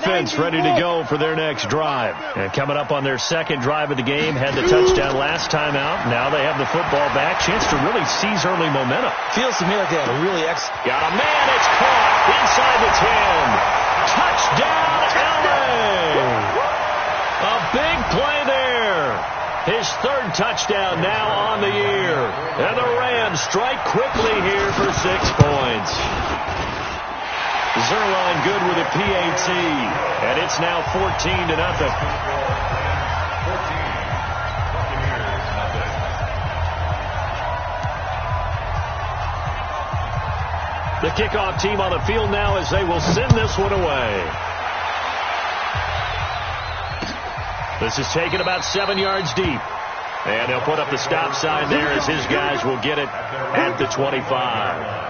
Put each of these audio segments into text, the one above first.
offense ready to go for their next drive. And coming up on their second drive of the game, had the touchdown last time out. Now they have the football back. Chance to really seize early momentum. Feels to me like they had a really Got a man. It's caught inside the 10. Touchdown, LA. A big play there. His third touchdown now on the year. And the Rams strike quickly here for 6 points. Zuerlein good with a PAT. And it's now 14-0. The kickoff team on the field now as they will send this one away. This is taken about 7 yards deep. And they'll put up the stop sign there as his guys will get it at the 25.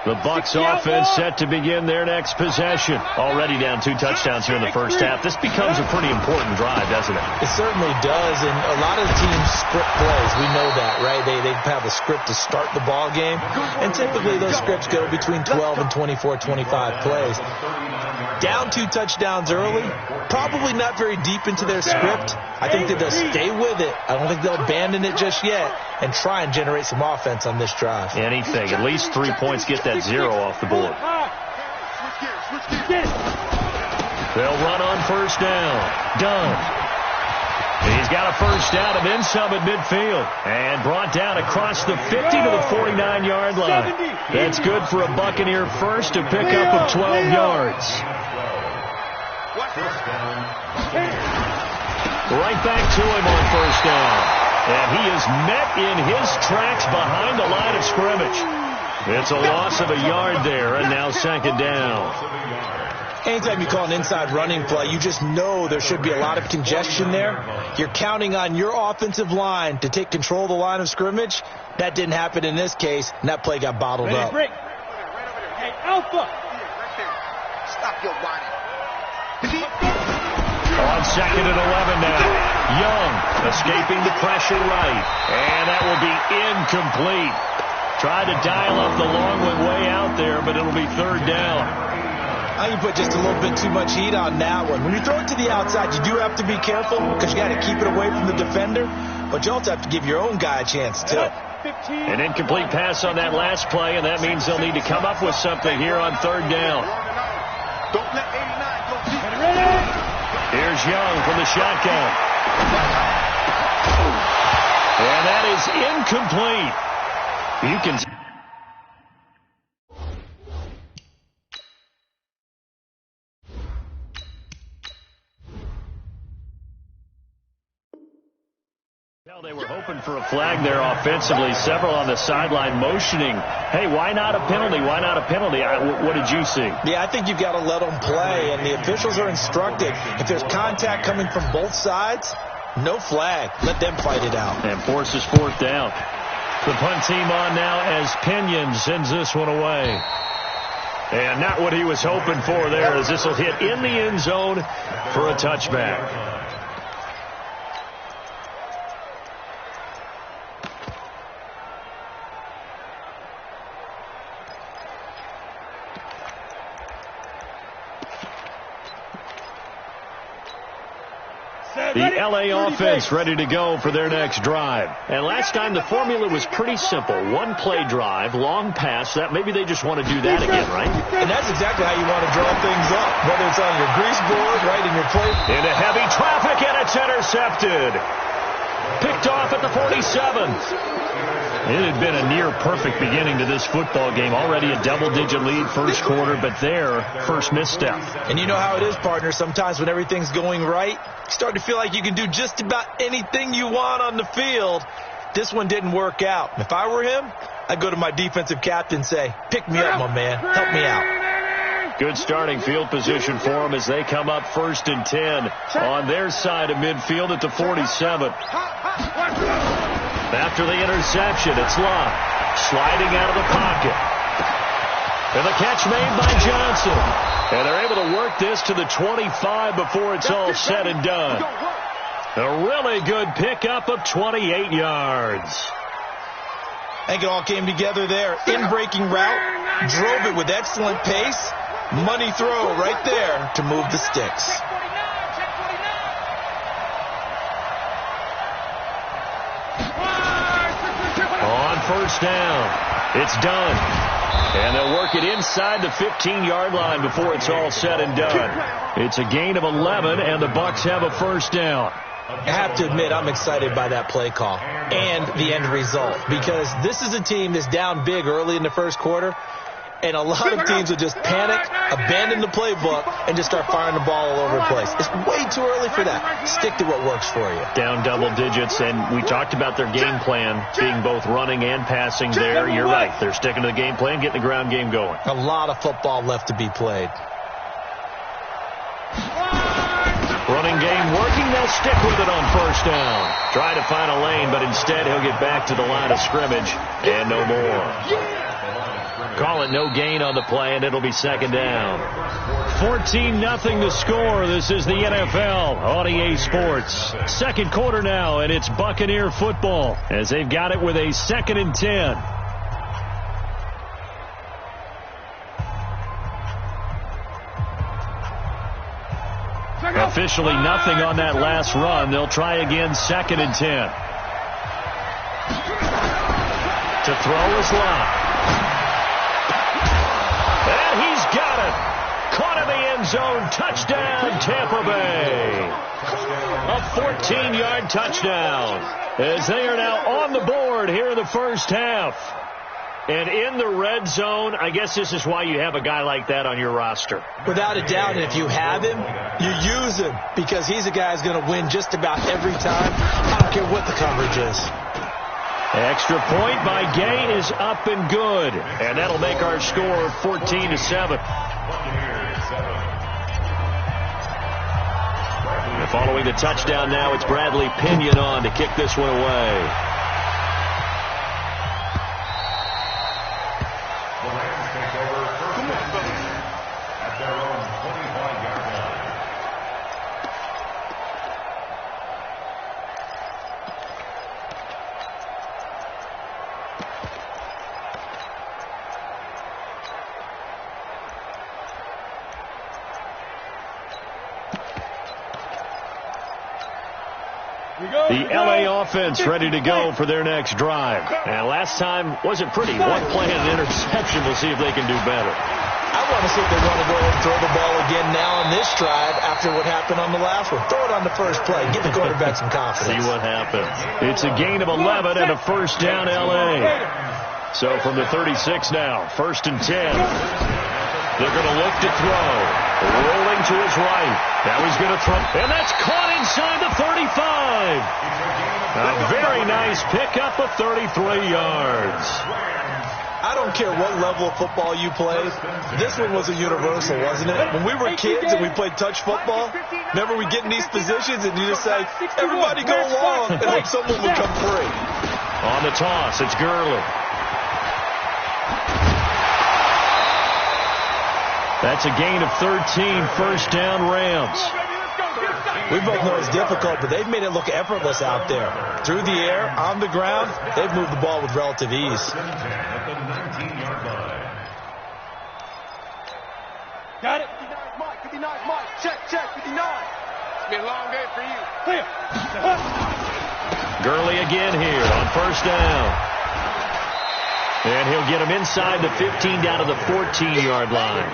The Bucs offense set to begin their next possession. Already down 2 touchdowns here in the first half. This becomes a pretty important drive, doesn't it? It certainly does, and a lot of the teams script plays. We know that, right? They have a script to start the ball game, and typically those scripts go between 12 and 24, 25 plays. Down 2 touchdowns early, probably not very deep into their script. I think that they'll stay with it. I don't think they'll abandon it just yet and try and generate some offense on this drive. Anything. At least 3 points, get that 0 off the board. They'll run on first down. Dunn. He's got a first down and then some at midfield. And brought down across the 50 to the 49-yard line. That's good for a Buccaneer first to pick up of 12 yards. Right back to him on first down. And he is met in his tracks behind the line of scrimmage. It's a loss of a yard there, and now second down. Anytime you call an inside running play, you just know there should be a lot of congestion there. You're counting on your offensive line to take control of the line of scrimmage. That didn't happen in this case, and that play got bottled up. Hey, Alpha! Stop your whining. On second and 11 now. Young escaping the pressure right. And that will be incomplete. Tried to dial up the long one way out there, but it'll be third down. I think you put just a little bit too much heat on that one. When you throw it to the outside, you do have to be careful because you got to keep it away from the defender. But you also have to give your own guy a chance, too. An incomplete pass on that last play, and that means they'll need to come up with something here on third down. Don't let 89 go deep. Here's Young from the shotgun. And that is incomplete. You can... They were hoping for a flag there offensively. Several on the sideline motioning, hey, why not a penalty? Why not a penalty? What did you see? Yeah, I think you've got to let them play, and the officials are instructed. If there's contact coming from both sides, no flag. Let them fight it out. And forces fourth down. The punt team on now as Pinion sends this one away. And not what he was hoping for there, as this will hit in the end zone for a touchback. The LA offense ready to go for their next drive. And last time the formula was pretty simple. One play drive, long pass. That maybe they just want to do that again, right? And that's exactly how you want to draw things up. Whether it's on your grease board, right in your plate. Into heavy traffic, and it's intercepted. Picked off at the 47th. It had been a near-perfect beginning to this football game. Already a double-digit lead first quarter, but their first misstep. And you know how it is, partner. Sometimes when everything's going right, you start to feel like you can do just about anything you want on the field. This one didn't work out. If I were him, I'd go to my defensive captain and say, pick me up, my man. Help me out. Good starting field position for them as they come up first and 10 on their side of midfield at the 47. After the interception, it's Love sliding out of the pocket. And the catch made by Johnson. And they're able to work this to the 25 before it's all said and done. A really good pickup of 28 yards. I think it all came together there. In-breaking route, drove it with excellent pace. Money throw right there to move the sticks. On first down, it's done. And they'll work it inside the 15-yard line before it's all said and done. It's a gain of 11, and the Bucs have a first down. I have to admit, I'm excited by that play call and the end result, because this is a team that's down big early in the first quarter, and a lot of teams will just panic, abandon the playbook, and just start firing the ball all over the place. It's way too early for that. Stick to what works for you. Down double digits, and we talked about their game plan being both running and passing there. You're right. They're sticking to the game plan, getting the ground game going. A lot of football left to be played. Running game working. They'll stick with it on first down. Try to find a lane, but instead he'll get back to the line of scrimmage and no more. Call it no gain on the play, and it'll be second down. 14-0 to score. This is the NFL on EA Sports. Second quarter now, and it's Buccaneer football as they've got it with a 2nd and 10. Officially nothing on that last run. They'll try again, 2nd and 10. To throw is Lott. And he's got it. Caught in the end zone. Touchdown, Tampa Bay. A 14-yard touchdown as they are now on the board here in the first half. And in the red zone, I guess this is why you have a guy like that on your roster. Without a doubt, and if you have him, you use him, because he's a guy who's going to win just about every time. I don't care what the coverage is. Extra point by Gay is up and good. And that'll make our score 14-7. And following the touchdown now, it's Bradley Pinion on to kick this one away. The L.A. offense ready to go for their next drive. And last time wasn't pretty. One play and an interception. We'll see if they can do better. I want to see if they want to go and throw the ball again now on this drive after what happened on the last one. Throw it on the first play. Give the quarterback some confidence. See what happens. It's a gain of 11 and a first down L.A. So from the 36 now, 1st and 10. They're going to look to throw. Rolling to his right. Now he's going to throw. And that's caught inside the 35. A very nice pickup of 33 yards. I don't care what level of football you play. This one was a universal, wasn't it? When we were kids and we played touch football, remember we get in these positions and you just say, everybody go along, and hope someone would come free. On the toss, it's Gurley. That's a gain of 13, first down Rams. We both know it's difficult, but they've made it look effortless out there. Through the air, on the ground, they've moved the ball with relative ease. Got it. 59 Mike, 59 Mike. Check, 59. It's been a long day for you. Clear. Gurley again here on first down. And he'll get him inside the 15 down to the 14-yard line.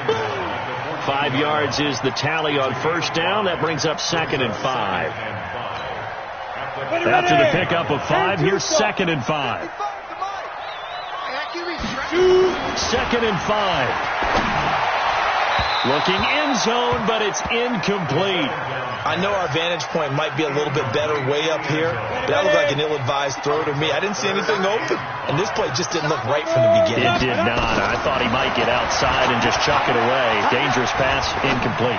5 yards is the tally on first down. That brings up 2nd and 5. After the pickup of 5, here's 2nd and 5. 2nd and 5. Looking end zone, but it's incomplete. I know our vantage point might be a little bit better way up here, but that looked like an ill-advised throw to me. I didn't see anything open, and this play just didn't look right from the beginning. It did not. I thought he might get outside and just chuck it away. Dangerous pass, incomplete.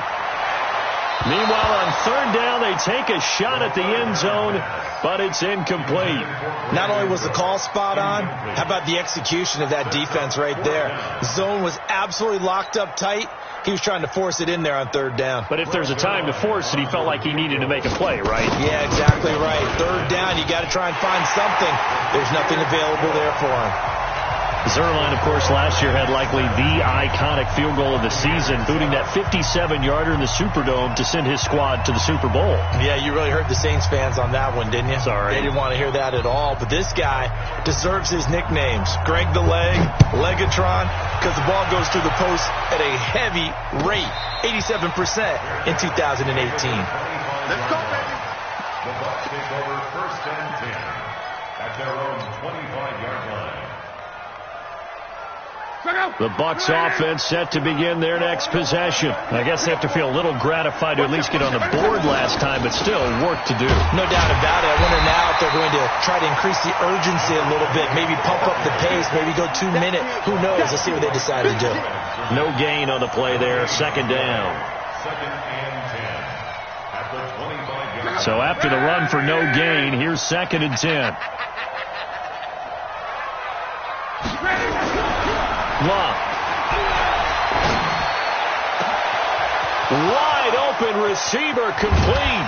Meanwhile, on third down, they take a shot at the end zone, but it's incomplete. Not only was the call spot on, how about the execution of that defense right there? The zone was absolutely locked up tight. He was trying to force it in there on third down. But if there's a time to force it, he felt like he needed to make a play, right? Yeah, exactly right. Third down, you got to try and find something. There's nothing available there for him. Zuerlein, of course, last year had likely the iconic field goal of the season, booting that 57-yarder in the Superdome to send his squad to the Super Bowl. Yeah, you really hurt the Saints fans on that one, didn't you? Sorry. They didn't want to hear that at all. But this guy deserves his nicknames. Greg the Leg, Legatron, because the ball goes through the post at a heavy rate, 87% in 2018. Let's go, baby. The Bucs take over first and 10 at their own 25-yard line. The Bucs offense set to begin their next possession. I guess they have to feel a little gratified to at least get on the board last time, but still work to do. No doubt about it. I wonder now if they're going to try to increase the urgency a little bit, maybe pump up the pace, maybe go 2 minute. Who knows? Let's see what they decide to do. No gain on the play there. Second down. Second and 10 at the 25-yard line. So after the run for no gain, here's second and 10. Love. Wide open receiver complete.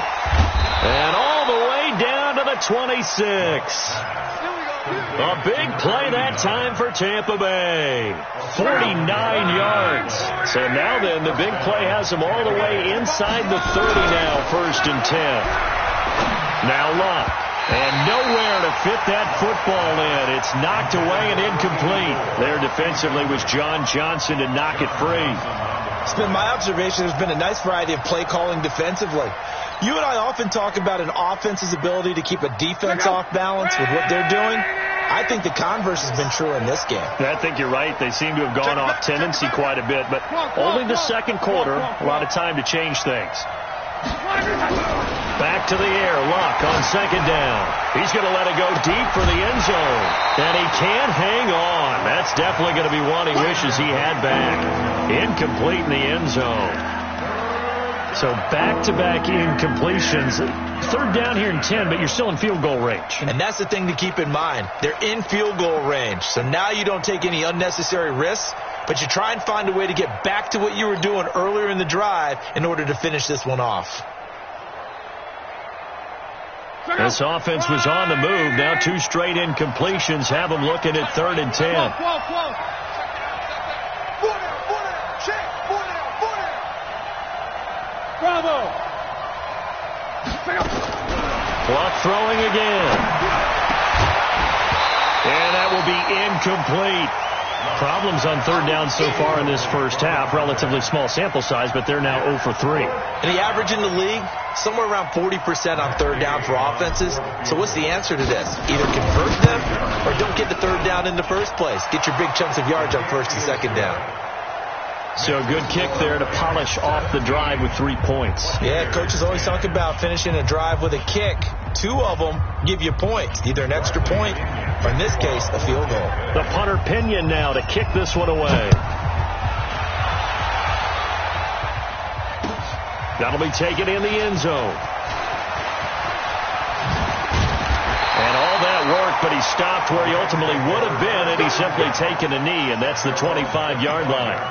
And all the way down to the 26. A big play that time for Tampa Bay. 49 yards. So now then, the big play has them all the way inside the 30 now, first and 10. Now Love. And nowhere to fit that football in. It's knocked away and incomplete. There defensively was John Johnson to knock it free. It's been my observation there's been a nice variety of play calling defensively. You and I often talk about an offense's ability to keep a defense off balance with what they're doing. I think the converse has been true in this game. I think you're right. They seem to have gone off tendency quite a bit, but only the second quarter. A lot of time to change things. Back to the air. Luck on second down. He's going to let it go deep for the end zone. And he can't hang on. That's definitely going to be one he wishes he had back. Incomplete in the end zone. So back-to-back incompletions. Third down here in 10, but you're still in field goal range. And that's the thing to keep in mind. They're in field goal range. So now you don't take any unnecessary risks, but you try and find a way to get back to what you were doing earlier in the drive in order to finish this one off. This offense was on the move. Now 2 straight incompletions have them looking at third and 10. Bravo. Clock throwing again. And that will be incomplete. Problems on third down so far in this first half. Relatively small sample size, but they're now 0 for 3. And the average in the league, somewhere around 40% on third down for offenses. So what's the answer to this? Either convert them or don't get the third down in the first place. Get your big chunks of yards on first and second down. So a good kick there to polish off the drive with 3 points. Yeah, coaches always talk about finishing a drive with a kick. 2 of them give you points, either an extra point or, in this case, a field goal. The punter Pinion now to kick this one away. That'll be taken in the end zone. And all that work, but he stopped where he ultimately would have been had he simply taken a knee, and that's the 25-yard line.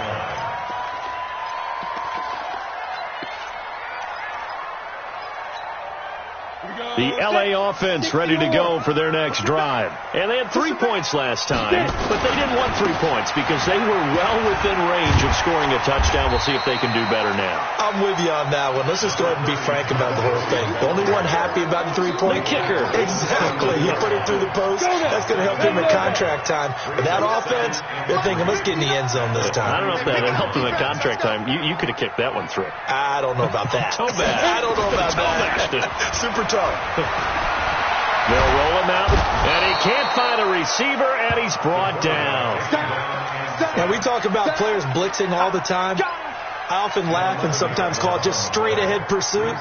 The L.A. offense ready to go for their next drive. And they had 3 points last time, but they didn't want 3 points because they were well within range of scoring a touchdown. We'll see if they can do better now. I'm with you on that one. Let's just go ahead and be frank about the whole thing. The only one happy about the 3-point kicker. Exactly. He put it through the post. That's going to help him at contract time. But that offense, they're thinking, let's get in the end zone this time. I don't know if that helped him at contract time. You could have kicked that one through. I don't know about that. I don't know about that. Super tough. They'll roll him out, and he can't find a receiver, and he's brought down. Now, we talk about players blitzing all the time. I often laugh and sometimes call it just straight-ahead pursuit.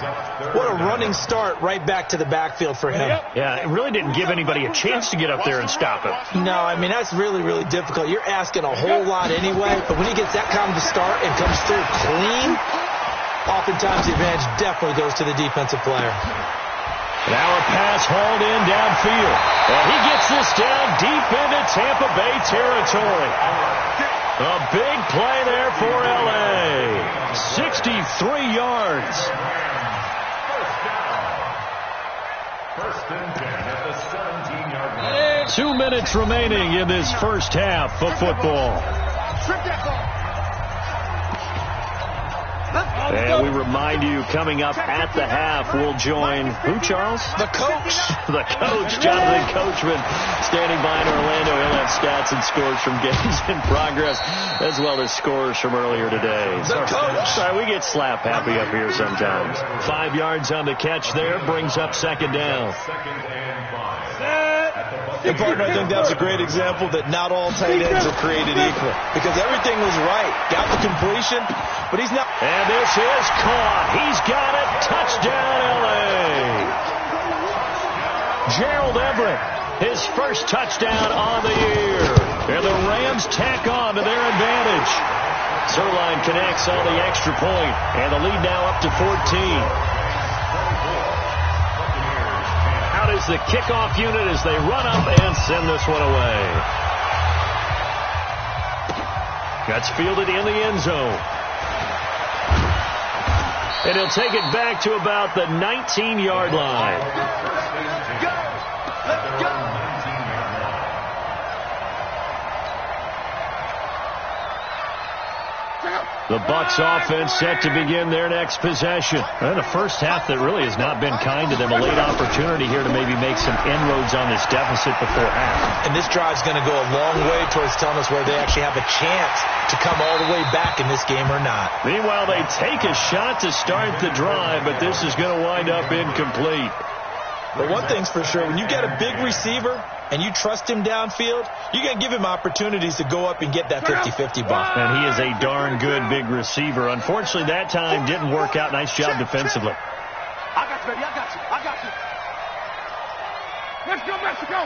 What a running start right back to the backfield for him. Yeah, it really didn't give anybody a chance to get up there and stop him. No, I mean, that's really, really difficult. You're asking a whole lot anyway, but when he gets that kind of a start and comes through clean, Oftentimes the advantage definitely goes to the defensive player. Now a pass hauled in downfield. And he gets this down deep into Tampa Bay territory. A big play there for L.A. 63 yards. First and 10 at the 17-yard line. 2 minutes remaining in this first half of football. And we remind you, coming up at the half, we'll join who, Charles? The coach. The coach, Jonathan Coachman, standing by in Orlando. He'll have stats and scores from games in progress, as well as scores from earlier today. The coach. Sorry, we get slap happy up here sometimes. 5 yards on the catch there, brings up second down. And, partner, I think that's a great example that not all tight ends are created equal. Because everything was right. Got the completion, but he's not. And this is caught. He's got it. Touchdown, L.A. Gerald Everett, his first touchdown on the year. And the Rams tack on to their advantage. Zerline connects on the extra point, and the lead now up to 14. Out is the kickoff unit as they run up and send this one away. That's fielded in the end zone. And he'll take it back to about the 19-yard line. Let's go! The Bucs offense set to begin their next possession. And a first half that really has not been kind to them. A late opportunity here to maybe make some inroads on this deficit before half. And this drive's going to go a long way towards telling us whether they actually have a chance to come all the way back in this game or not. Meanwhile, they take a shot to start the drive, but this is going to wind up incomplete. But one thing's for sure, when you get a big receiver and you trust him downfield, you're going to give him opportunities to go up and get that 50-50 ball. And he is a darn good big receiver. Unfortunately, that time didn't work out. Nice job defensively. I got you, baby. I got you. I got you. Let's go, Mexico.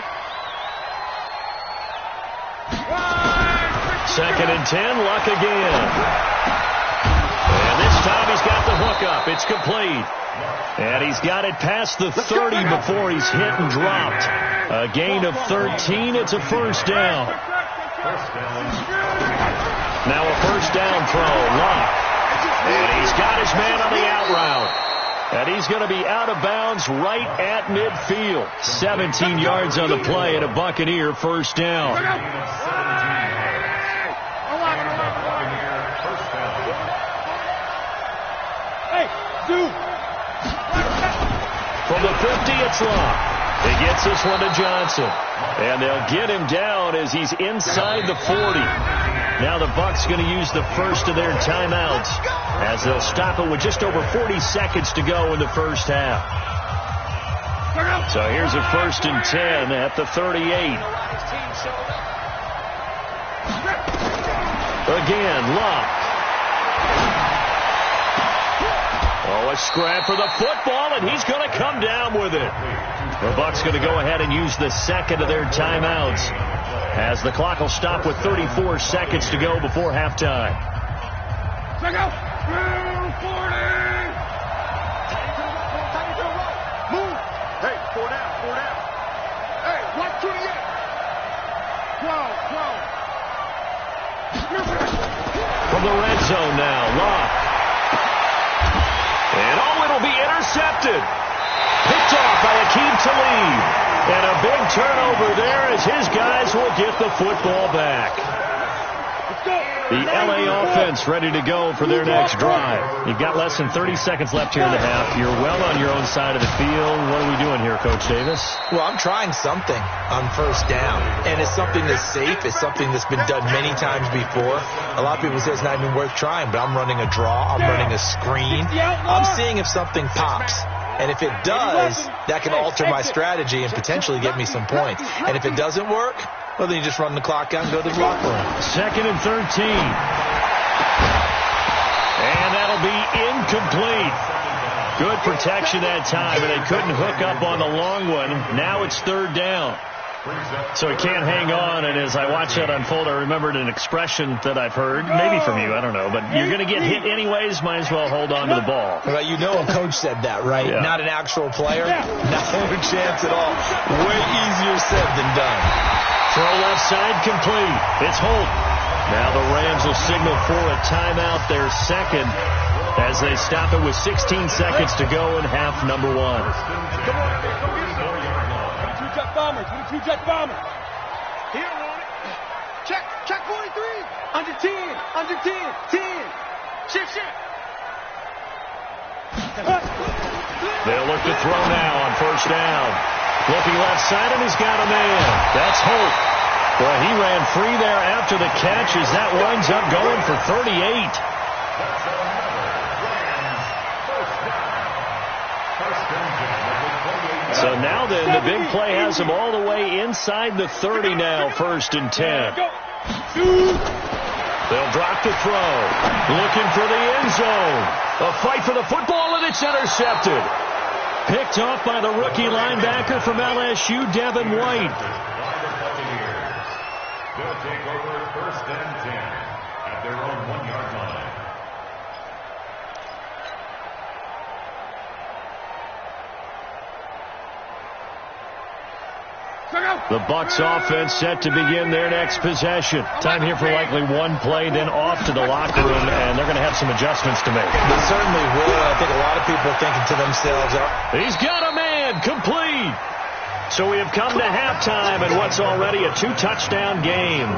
Second and 10, Luck again. And this time he's got the hook up. It's complete. And he's got it past the 30 before he's hit and dropped. A gain of 13. It's a first down. Now a first down throw. Luck. And he's got his man on the out route. And he's going to be out of bounds right at midfield. 17 yards on the play and a Buccaneer first down. Hey, dude. From the 50, it's Luck. He gets this one to Johnson. And they'll get him down as he's inside the 40. Now the Bucs going to use the first of their timeouts as they'll stop it with just over 40 seconds to go in the first half. So here's a first and 10 at the 38. Again, Luck. Oh, a scrap for the football, and he's going to come down with it. The Bucs going to go ahead and use the second of their timeouts as the clock will stop with 34 seconds to go before halftime. Check out. 40. Move. Hey, 4 down, 4 down. Hey, watch 28. 12. From the red zone now, Luck. And it'll be intercepted. Picked off by Aqib Talib. And a big turnover there as his guys will get the football back. The L.A. offense ready to go for their next drive. You've got less than 30 seconds left here in the half. You're well on your own side of the field. What are we doing here, Coach Davis? Well, I'm trying something on first down. And it's something that's safe. It's something that's been done many times before. A lot of people say it's not even worth trying, but I'm running a draw. I'm running a screen. I'm seeing if something pops. And if it does, that can alter my strategy and potentially get me some points. And if it doesn't work, well, then you just run the clock out and go to the locker room. Second and 13. And that'll be incomplete. Good protection that time, and they couldn't hook up on the long one. Now it's third down. So he can't hang on, and as I watch that unfold, I remembered an expression that I've heard, maybe from you, I don't know, but you're going to get hit anyways, might as well hold on to the ball. Well, you know a coach said that, right? Yeah. Not an actual player. Not a chance at all. Way easier said than done. Throw left side complete. It's Holt. Now the Rams will signal for a timeout, their second, as they stop it with 16 seconds to go in half number one. 22-jet bombers. 22-jet bombers. Here, on it. Check 43. Under 10. Under 10. 10. Shift. They'll look to throw now on first down. Looking left side, and he's got a man. That's Holt. Well, he ran free there after the catch as that winds up going for 38. So now then, the big play has him all the way inside the 30 now, 1st and 10. They'll drop the throw. Looking for the end zone. A fight for the football, and it's intercepted. Picked off by the rookie linebacker from LSU, Devin White. They'll take over 1st and 10 at their own 1-yard line. The Bucs offense set to begin their next possession. Time here for likely one play, then off to the locker room, and they're going to have some adjustments to make. They certainly will. I think a lot of people are thinking to themselves, He's got a man, complete. So we have come to halftime in what's already a 2-touchdown game.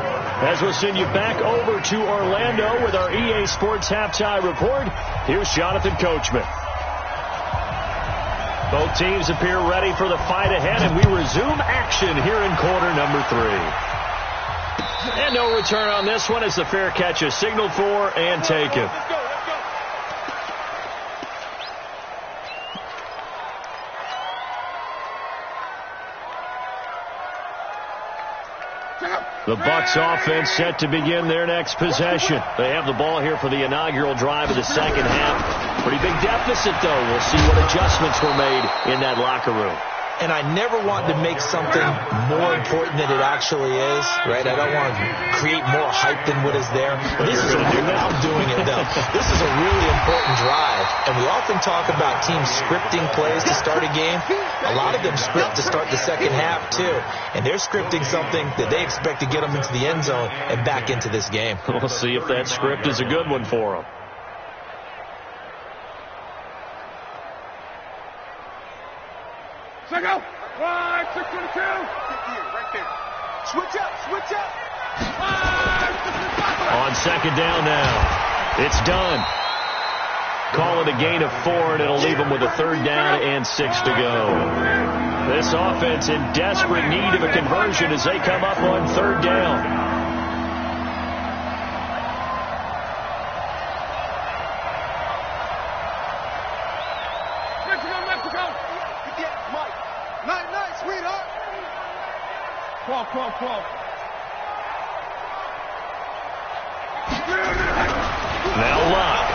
As we'll send you back over to Orlando with our EA Sports Halftime Report, here's Jonathan Coachman. Both teams appear ready for the fight ahead, and we resume action here in quarter number 3. And no return on this one as the fair catch is signaled for and taken. The Bucs offense set to begin their next possession. They have the ball here for the inaugural drive of the second half. Pretty big deficit, though. We'll see what adjustments were made in that locker room. and I never want to make something more important than it actually is, right? I don't want to create more hype than what is there. This is I'm doing it, though. This is a really important drive, and we often talk about teams scripting plays to start a game. A lot of them script to start the second half, too, and they're scripting something that they expect to get them into the end zone and back into this game. We'll see if that script is a good one for them. Check out. 622. Right there. Switch up. On second down now. It's done. Call it a gain of 4, and it'll leave them with a third down and 6 to go. This offense in desperate need of a conversion as they come up on third down. Nice, sweetheart. Crawl. Now Locke.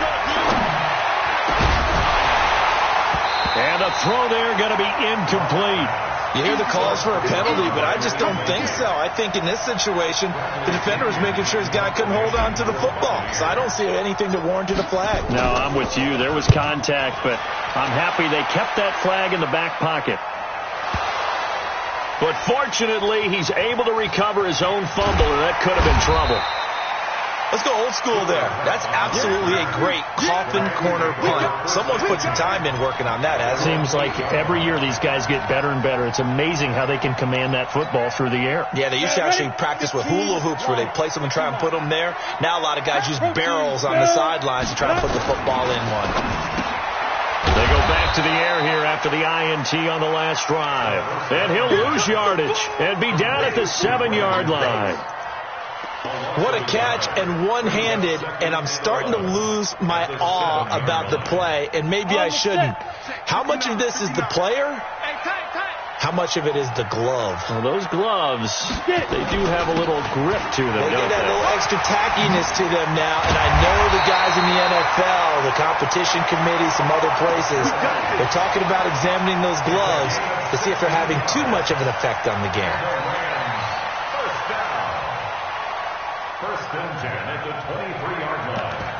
And a throw there going to be incomplete. You hear the calls for a penalty, but I just don't think so. I think in this situation, the defender was making sure his guy couldn't hold on to the football. So I don't see anything that warranted a flag. No, I'm with you. There was contact, but I'm happy they kept that flag in the back pocket. But fortunately, he's able to recover his own fumble, and that could have been trouble. Let's go old school there. That's absolutely a great coffin corner punt. Someone's put some time in working on that, hasn't it? Seems like every year these guys get better and better. It's amazing how they can command that football through the air. Yeah, they used to actually practice with hula hoops where they place them and try and put them there. Now a lot of guys use barrels on the sidelines to try and put the football in one. They go back to the air here after the INT on the last drive. And he'll lose yardage and be down at the 7-yard line. What a catch, and one-handed, and I'm starting to lose my awe about the play, and maybe I shouldn't. How much of this is the player? How much of it is the glove? Well, those gloves, they do have a little grip to them, They don't get that they? little extra tackiness to them now, and I know the guys in the NFL, the competition committee, some other places, they're talking about examining those gloves to see if they're having too much of an effect on the game. First and 10 at the 23-yard line.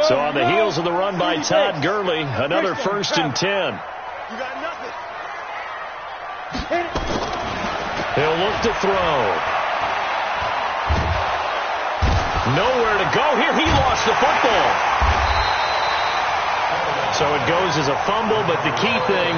So on the heels of the run by Todd Gurley, another first and 10. You got nothing. He'll look to throw. Nowhere to go here. He lost the football. So it goes as a fumble, but the key thing,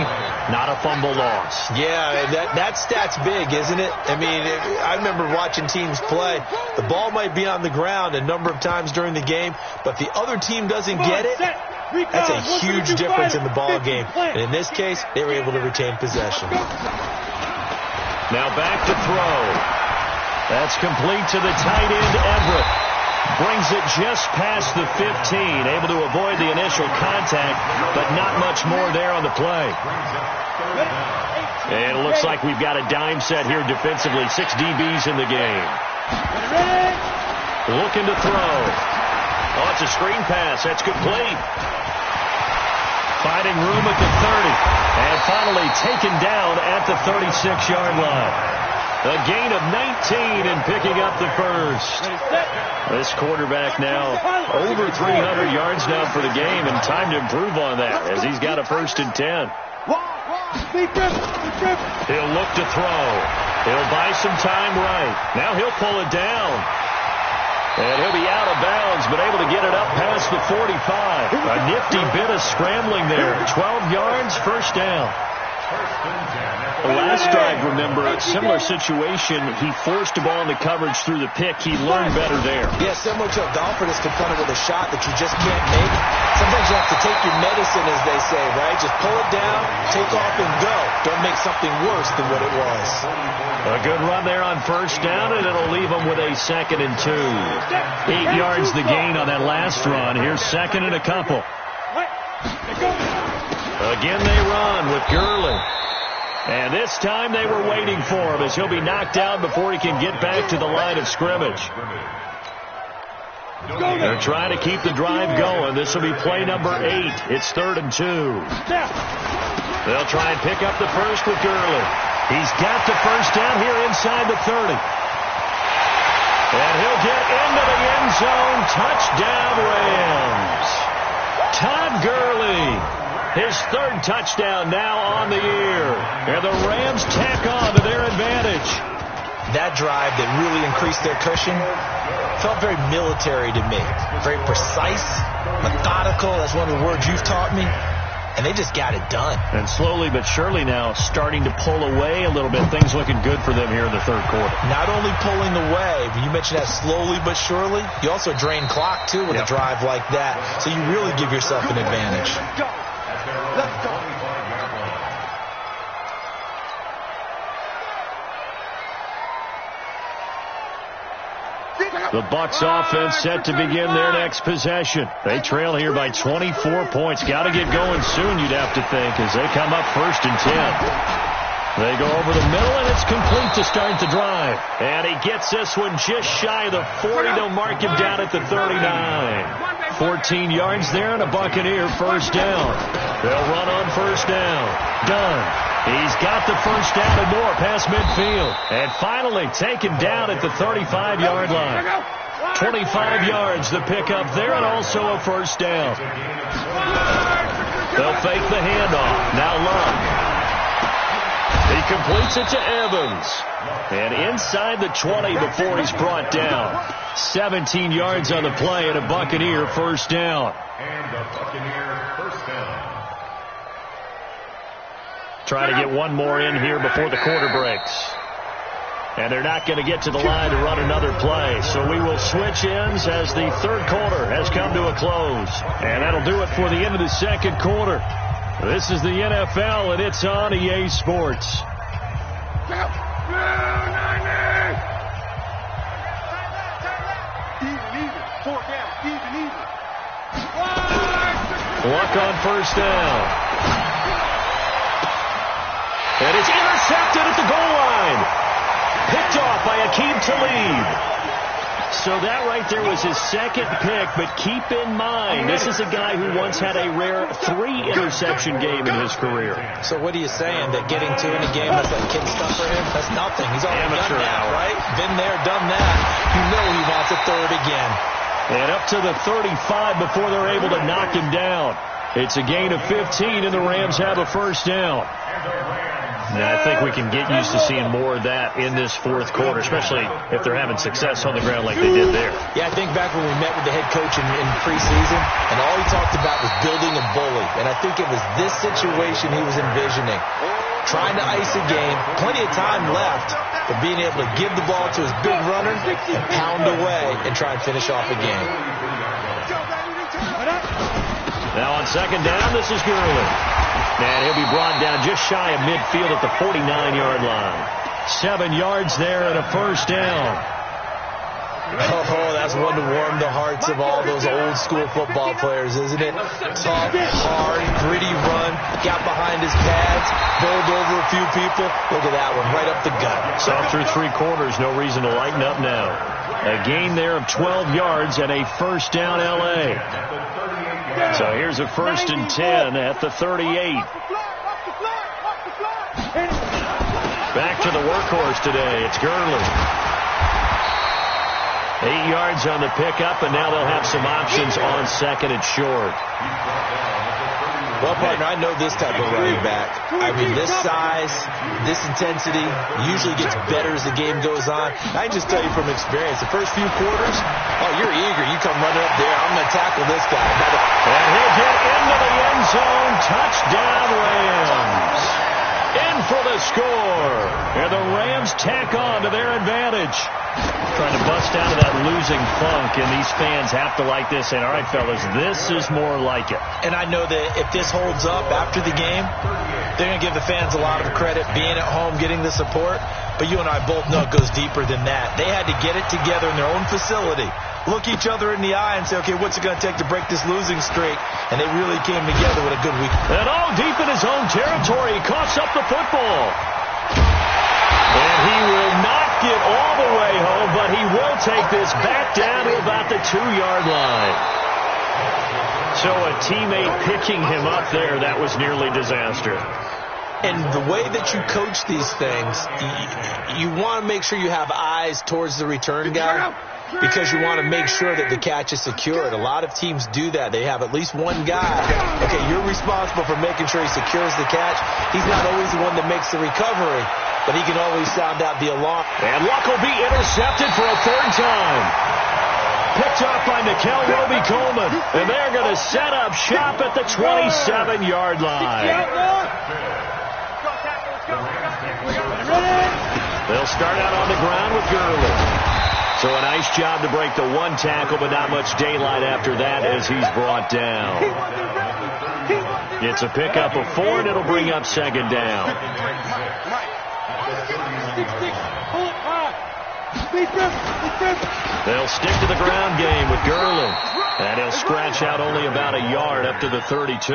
not a fumble loss. Yeah, that stat's big, isn't it? I mean, I remember watching teams play. The ball might be on the ground a number of times during the game, but the other team doesn't get it. That's a huge difference in the ball game. And in this case, they were able to retain possession. Now back to throw. That's complete to the tight end, Everett. Brings it just past the 15. Able to avoid the initial contact, but not much more there on the play. And it looks like we've got a dime set here defensively. 6 DBs in the game. Looking to throw. Oh, it's a screen pass. That's complete. Finding room at the 30. And finally taken down at the 36-yard line. A gain of 19 and picking up the first. This quarterback now over 300 yards now for the game, and time to improve on that as he's got a first and 10. He'll look to throw. He'll buy some time right. Now he'll pull it down. And he'll be out of bounds, but able to get it up past the 45. A nifty bit of scrambling there. 12 yards, first down. The last drive, remember, a similar situation. He forced the ball into coverage through the pick. He learned better there. Yeah, similar to a golfer that's confronted with a shot that you just can't make. Sometimes you have to take your medicine, as they say, right? Just pull it down, take off, and go. Don't make something worse than what it was. A good run there on first down, and it'll leave him with a 2nd and 2. 8 yards the gain on that last run. Here's 2nd and a couple. Again they run with Gurley. And this time they were waiting for him as he'll be knocked down before he can get back to the line of scrimmage. They're trying to keep the drive going. This will be play number 8. It's 3rd and 2. They'll try and pick up the first with Gurley. He's got the first down here inside the 30. And he'll get into the end zone. Touchdown, Rams. Todd Gurley. His 3rd touchdown now on the year. And the Rams tack on to their advantage. That drive that really increased their cushion felt very military to me. Very precise, methodical. That's one of the words you've taught me. And they just got it done. And slowly but surely now starting to pull away a little bit. Things looking good for them here in the 3rd quarter. Not only pulling away, but you mentioned that slowly but surely. You also drain clock, too, with a drive like that. So you really give yourself an advantage. Let's go. The Bucs offense set to begin their next possession. They trail here by 24 points. Got to get going soon, you'd have to think, as they come up 1st and 10. They go over the middle, and it's complete to start the drive. And he gets this one just shy of the 40. They'll mark him down at the 39. 14 yards there, and a Buccaneer first down. They'll run on first down. Done. He's got the first down and more past midfield. And finally taken down at the 35-yard line. 25 yards the pickup there, and also a first down. They'll fake the handoff. Now Luck. He completes it to Evans. And inside the 20 before he's brought down. 17 yards on the play, and a Buccaneer first down. And a Buccaneer first down. Try to get one more in here before the quarter breaks. And they're not going to get to the line to run another play. So we will switch ends as the 3rd quarter has come to a close. And that'll do it for the end of the 2nd quarter. This is the NFL, and it's on EA Sports. Luck on first down. And it's intercepted at the goal line. Picked off by Aqib Talib. So that right there was his 2nd pick, but keep in mind, this is a guy who once had a rare 3-interception game in his career. So what are you saying, that getting 2 in a game, that's like kid stuff for him? That's nothing. He's already done that, right? Been there, done that. You know he wants a third again. And up to the 35 before they're able to knock him down. It's a gain of 15, and the Rams have a first down. And I think we can get used to seeing more of that in this fourth quarter, especially if they're having success on the ground like they did there. Yeah, I think back when we met with the head coach in preseason, and all he talked about was building a bully. And I think it was this situation he was envisioning. Trying to ice a game, plenty of time left, but being able to give the ball to his big runner and pound away and try and finish off a game. Now on second down, this is Gurley. And he'll be brought down just shy of midfield at the 49-yard line. 7 yards there and a first down. Oh, that's one to warm the hearts of all those old-school football players, isn't it? Tough, hard, gritty run, got behind his pads, bowled over a few people. Look at that one, right up the gut. So through 3 quarters, no reason to lighten up now. A gain there of 12 yards and a first down L.A. So here's a 1st and 10 at the 38. Back to the workhorse today. It's Gurley. 8 yards on the pickup, and now they'll have some options on second and short. Well, partner, I know this type of running back. I mean, this size, this intensity usually gets better as the game goes on. I can just tell you from experience, the first few quarters, oh, you're eager. You come running up there. I'm going to tackle this guy. And he'll get into the end zone. Touchdown, Rams. In for the score. And the Rams tack on to their advantage. Trying to bust out of that losing funk, and these fans have to like this. And, all right, fellas, this is more like it. And I know that if this holds up after the game, they're going to give the fans a lot of credit being at home, getting the support. But you and I both know it goes deeper than that. They had to get it together in their own facility, look each other in the eye and say, okay, what's it going to take to break this losing streak? And they really came together with a good week. And all deep in his own territory, he coughs up the football. And he will not get all the way home, but he will take this back down to about the 2-yard line. So a teammate picking him up there, that was nearly disaster. And the way that you coach these things, you want to make sure you have eyes towards the return guy, because you want to make sure that the catch is secured. A lot of teams do that. They have at least one guy. Okay, you're responsible for making sure he secures the catch. He's not always the one that makes the recovery, but he can always sound out the alarm. And Luck will be intercepted for a 3rd time. Picked up by Nickel Roby-Coleman. And they're going to set up shop at the 27-yard line. They'll start out on the ground with Gurley. So a nice job to break the 1 tackle, but not much daylight after that as he's brought down. It's a pickup of 4, and it'll bring up 2nd down. They'll stick to the ground game with Gurley. And he'll scratch out only about a yard up to the 32.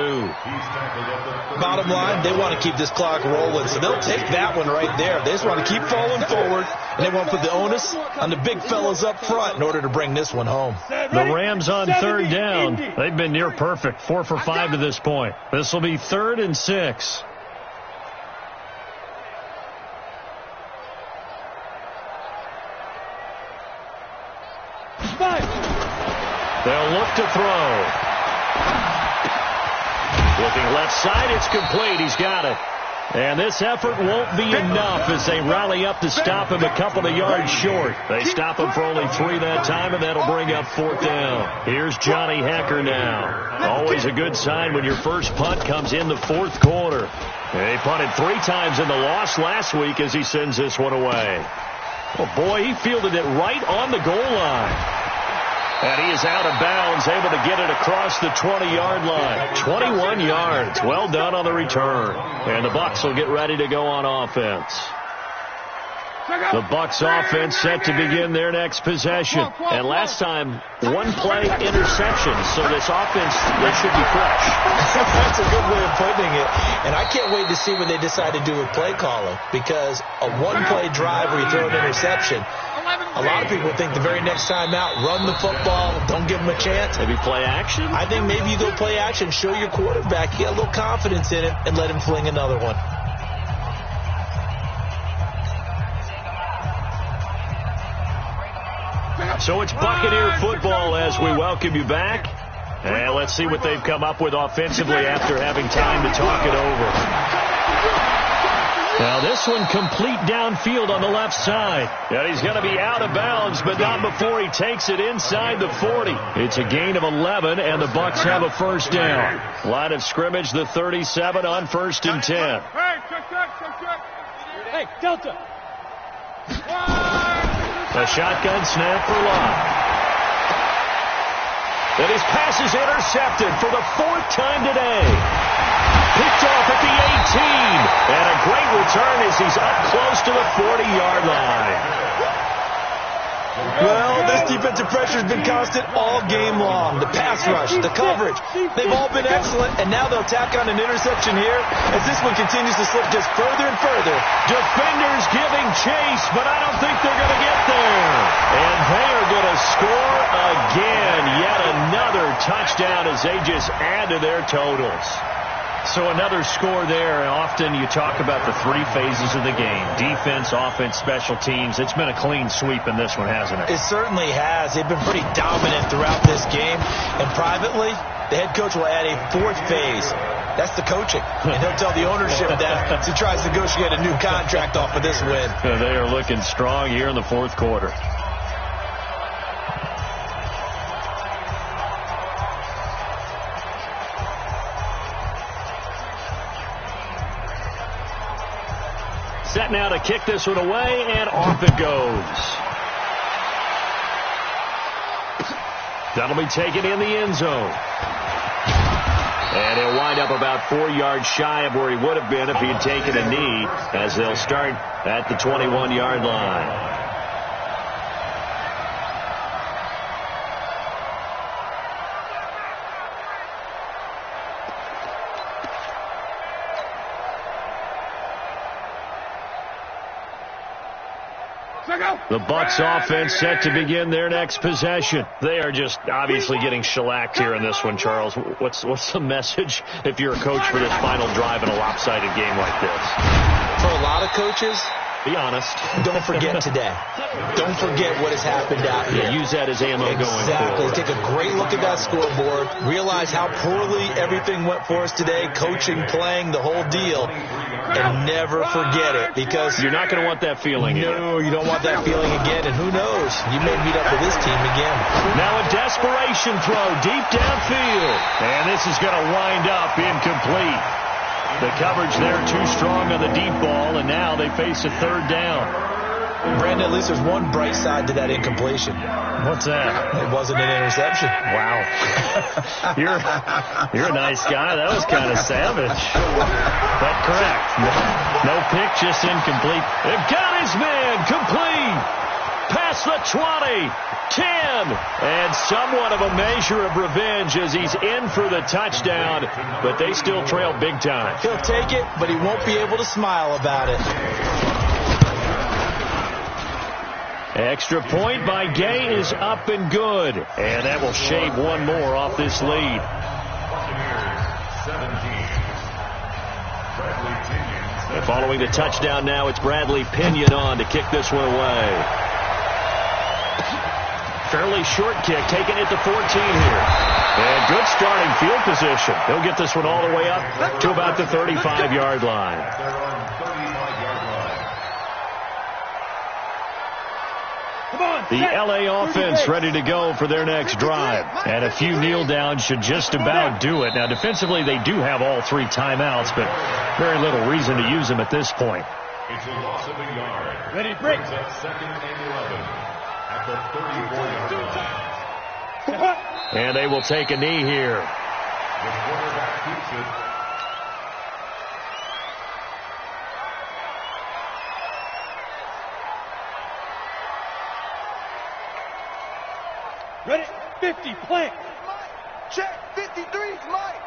Bottom line, they want to keep this clock rolling, so they'll take that one right there. They just want to keep falling forward, and they want to put the onus on the big fellas up front in order to bring this one home. The Rams on 3rd down. They've been near perfect, 4 for 5 to this point. This will be 3rd and 6. They'll look to throw. Looking left side, it's complete. He's got it. And this effort won't be enough as they rally up to stop him a couple of yards short. They stop him for only 3 that time, and that'll bring up 4th down. Here's Johnny Hekker now. Always a good sign when your first punt comes in the 4th quarter. They punted 3 times in the loss last week as he sends this one away. Oh, boy, he fielded it right on the goal line. And he is out of bounds, able to get it across the 20-yard line. 21 yards. Well done on the return. And the Bucs will get ready to go on offense. The Bucs offense set to begin their next possession. And last time, 1-play interception. So this offense, they should be fresh. That's a good way of putting it. And I can't wait to see what they decide to do with play calling. Because a 1-play drive where you throw an interception, a lot of people think the very next time out, run the football, don't give them a chance. Maybe play action? I think maybe you go play action, show your quarterback, get a little confidence in it, and let him fling another one. So it's Buccaneer football as we welcome you back. And let's see what they've come up with offensively after having time to talk it over. Now this one complete downfield on the left side. And he's going to be out of bounds, but not before he takes it inside the 40. It's a gain of 11, and the Bucs have a first down. Line of scrimmage, the 37 on 1st and 10. Hey, Delta. A shotgun snap for Lott. And his pass is intercepted for the 4th time today. Picked off at the 18. And a great return as he's up close to the 40-yard line. Well, this defensive pressure has been constant all game long. The pass rush, the coverage, they've all been excellent, and now they'll tack on an interception here as this one continues to slip just further and further. Defenders giving chase, but I don't think they're going to get there. And they are going to score again. Yet another touchdown as they just add to their totals. So another score there. Often you talk about the 3 phases of the game. Defense, offense, special teams. It's been a clean sweep in this one, hasn't it? It certainly has. They've been pretty dominant throughout this game. And privately, the head coach will add a 4th phase. That's the coaching. And he'll tell the ownership that as he tries to negotiate a new contract off of this win. They are looking strong here in the 4th quarter. Set now to kick this one away, and off it goes. That'll be taken in the end zone. And he'll wind up about 4 yards shy of where he would have been if he had taken a knee, as they'll start at the 21-yard line. The Bucs offense set to begin their next possession. They are just obviously getting shellacked here in this one, Charles. What's the message if you're a coach for this final drive in a lopsided game like this? For a lot of coaches, be honest. Don't forget today. Don't forget what has happened out here. Yeah, use that as ammo going forward. Exactly. Take a great look at that scoreboard. Realize how poorly everything went for us today. Coaching, playing, the whole deal. And never forget it, because you're not going to want that feeling again. No, you don't want that feeling again. And who knows? You may meet up with this team again. Now a desperation throw deep downfield. And this is going to wind up incomplete. The coverage there too strong on the deep ball, and now they face a 3rd down. Brandon, at least there's one bright side to that incompletion. What's that? It wasn't an interception. Wow. You're a nice guy. That was kind of savage. But correct. No pick, just incomplete. They've got his man complete. Past the 20. 10. And somewhat of a measure of revenge as he's in for the touchdown, but they still trail big time. He'll take it, but he won't be able to smile about it. Extra point by Gay is up and good. And that will shave one more off this lead. And following the touchdown now, it's Bradley Pinion on to kick this one away. Fairly short kick, taken at the 14 here. And good starting field position. He'll get this one all the way up to about the 35-yard line. The LA offense ready to go for their next drive. And a few kneel downs should just about do it. Now, defensively, they do have all 3 timeouts, but very little reason to use them at this point. It's a loss of a yard. Ready, break. It's at 2nd and 11 at the 34-yard line. And they will take a knee here. The quarterback keeps it. Ready, 50, plant. Check, 53's Mike.